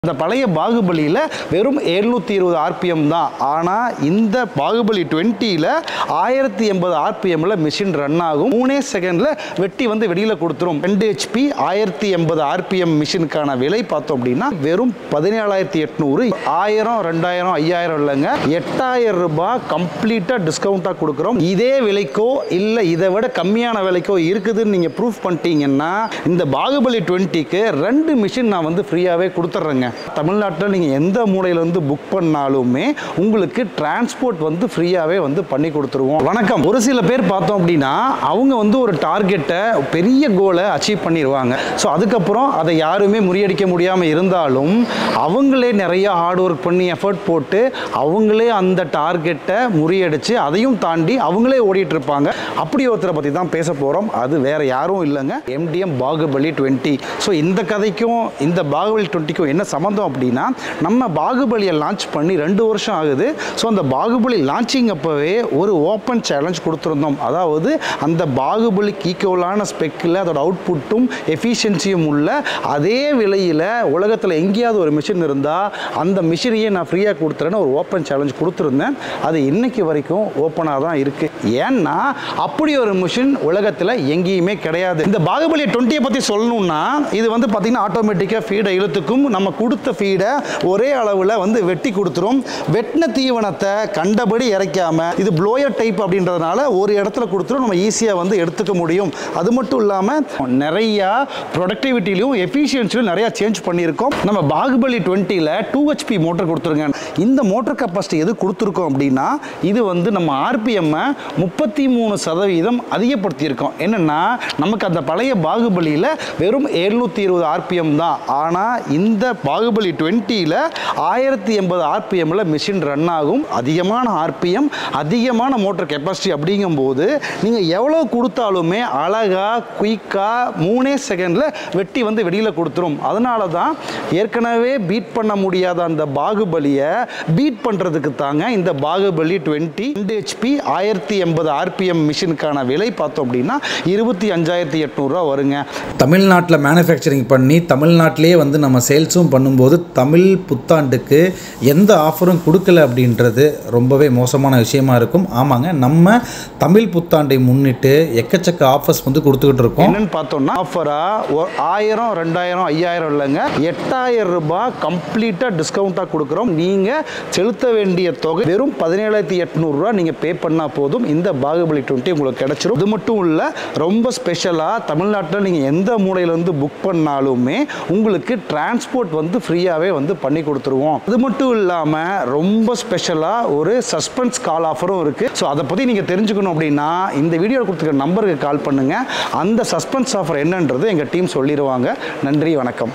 இந்த பழைய பாகுபலியில் வெறும் 720 ஆர்பிஎம் தான். ஆனால் இந்த பாகுபலி 20ல் 1080 ஆர்பிஎம்மில் மிஷின் ரன் ஆகும். 3 செகண்டில் வெட்டி வந்து வெளியில் கொடுத்துரும். 2 HP 1080 ஆர்பிஎம் மிஷினுக்கான விலை பார்த்தோம் அப்படின்னா வெறும் 17,800. 1000 2000 5000 இல்லைங்க, 8000 ரூபாய் கம்ப்ளீட்டாக டிஸ்கவுண்ட்டாக கொடுக்குறோம். இதே விலைக்கோ இல்லை இதை விட கம்மியான விலைக்கோ இருக்குதுன்னு நீங்கள் ப்ரூஃப் பண்ணிட்டீங்கன்னா இந்த பாகுபலி 20க்கு 2 மிஷின் நான் வந்து ஃப்ரீயாகவே கொடுத்துட்றேங்க. தமிழ்நாட்டில் நீங்கள் எந்த மூலையிலேருந்து புக் பண்ணாலுமே உங்களுக்கு டிரான்ஸ்போர்ட் வந்து ஃப்ரீயாகவே வந்து பண்ணி கொடுத்துருவோம். வணக்கம். ஒரு சில பேர் பார்த்தோம் அப்படின்னா அவங்க வந்து ஒரு டார்கெட்டை பெரிய கோலை அச்சீவ் பண்ணிடுவாங்க. ஸோ அதுக்கப்புறம் அதை யாருமே முறியடிக்க முடியாமல் இருந்தாலும் அவங்களே நிறைய ஹார்ட் ஒர்க் பண்ணி எஃபர்ட் போட்டு அவங்களே அந்த டார்கெட்டை முறியடித்து அதையும் தாண்டி அவங்களே ஓடிட்டு இருப்பாங்க. அப்படி ஒருத்தரை பற்றி தான் பேச போகிறோம். அது வேறு யாரும் இல்லைங்க, MDM பாகுபலி 20. ஸோ இந்த கதைக்கும் இந்த பாகுபலி 20க்கும் என்ன சம்மந்தம் அப்படின்னா, நம்ம பாகுபலியை லான்ச் பண்ணி 2 வருஷம் ஆகுது. ஸோ அந்த பாகுபலி லான்ச்சிங் அப்போவே ஒரு ஓப்பன் சேலஞ்ச் கொடுத்துருந்தோம். அதாவது அந்த பாகுபலிக்கு ஈக்குவலான ஸ்பெக்கில் அதோட அவுட்புட்டும் எஃபிஷியன்சியும் உள்ள அதே விலையில் உலகத்தில் எங்கேயாவது ஒரு மிஷின் இருந்தால் அந்த மிஷினையே நான் ஃப்ரீயாக கொடுத்துறேன்னு ஒரு ஓப்பன் சேலஞ்ச் கொடுத்துருந்தேன். அது இன்னைக்கு வரைக்கும் ஓப்பனாக தான் இருக்குது. ஏன்னா அப்படி ஒரு மிஷின் உலகத்தில் எங்கேயுமே கிடையாது. இந்த பாகுபலி 20 பற்றி சொல்லணும்னா இது வந்து பார்த்திங்கன்னா ஆட்டோமேட்டிக்காக ஃபீடை இழுத்துக்கும். நம்ம கொடுத்த ஃபீடை ஒரே அளவில் வந்து வெட்டி கொடுத்துரும். வெட்டின தீவனத்தை கண்டபடி இறைக்காமல் இது ப்ளோயர் டைப் அப்படின்றதுனால ஒரு இடத்துல கொடுத்துரும், நம்ம ஈஸியாக வந்து எடுத்துக்க முடியும். அது மட்டும் இல்லாமல் நிறையா ப்ரொடக்டிவிட்டிலையும் எஃபிஷியன்சிலையும் நிறையா சேஞ்ச் பண்ணியிருக்கோம். நம்ம பாகுபலி 20ல் 2 HP மோட்டர் கொடுத்துருங்க. இந்த மோட்டர் கெப்பாசிட்டி எது கொடுத்துருக்கோம் அப்படின்னா இது வந்து நம்ம ஆர்பிஎம்மை 33% அதிகப்படுத்தியிருக்கோம். என்னென்னா நமக்கு அந்த பழைய பாகுபலியில் வெறும் 720 ஆர்பிஎம் தான். ஆனால் இந்த பாகுபலி 20ல் 1080 ஆர்பிஎம்மில் மிஷின் ரன் ஆகும். அதிகமான ஆர்பிஎம், அதிகமான மோட்டர் கெப்பாசிட்டி அப்படிங்கும்போது நீங்கள் எவ்வளோ கொடுத்தாலுமே அழகாக குயிக்காக 3 செகண்டில் வெட்டி வந்து வெளியில் கொடுத்துரும். அதனால தான் ஏற்கனவே பீட் பண்ண முடியாத அந்த பாகுபலியை பீட் பண்ணுறதுக்கு தாங்க இந்த பாகுபலி 20 2 HP 1080 ஆர்பிஎம் மிஷினுக்கான விலை பார்த்தோம் அப்படின்னா 25,800 வருங்க. தமிழ்நாட்டில் மேனுஃபேக்சரிங் பண்ணி தமிழ்நாட்டிலே வந்து நம்ம சேல்ஸும் பண்ணும்போது தமிழ் புத்தாண்டுக்கு எந்த ஆஃபரும் கொடுக்கல அப்படின்றது ரொம்பவே மோசமான விஷயமா இருக்கும். ஆமாங்க, நம்ம தமிழ் புத்தாண்டை முன்னிட்டு எக்கச்சக்க ஆஃபர்ஸ் வந்து கொடுத்துக்கிட்டு இருக்கோம். என்னன்னு பார்த்தோம்னா ஆஃபராக 1000 2000 5000 இல்லைங்க, 8000 ரூபாய் கம்ப்ளீட்டாக டிஸ்கவுண்ட்டாக கொடுக்குறோம். நீங்கள் செலுத்த வேண்டிய தொகை வெறும் 17,800 நீங்கள் பே பண்ணால் போதும். இந்த பாகுபலி 20 உங்களுக்கு கிடைச்சிரும். இது மட்டும் இல்லை, ரொம்ப ஸ்பெஷலாக தமிழ்நாட்டில் நீங்கள் எந்த மூலையிலேருந்து புக் பண்ணாலுமே உங்களுக்கு டிரான்ஸ்போர்ட் வந்து ஃப்ரீயாகவே வந்து பண்ணி கொடுத்துருவோம். அது மட்டும் இல்லாமல் ரொம்ப ஸ்பெஷலாக ஒரு சஸ்பென்ஸ் கால் ஆஃபரும் இருக்குது. ஸோ அதை பற்றி நீங்கள் தெரிஞ்சுக்கணும் அப்படின்னா இந்த வீடியோ கொடுத்துருக்க நம்பருக்கு கால் பண்ணுங்கள். அந்த சஸ்பென்ஸ் ஆஃபர் என்னன்றது எங்கள் டீம் சொல்லிடுவாங்க. நன்றி, வணக்கம்.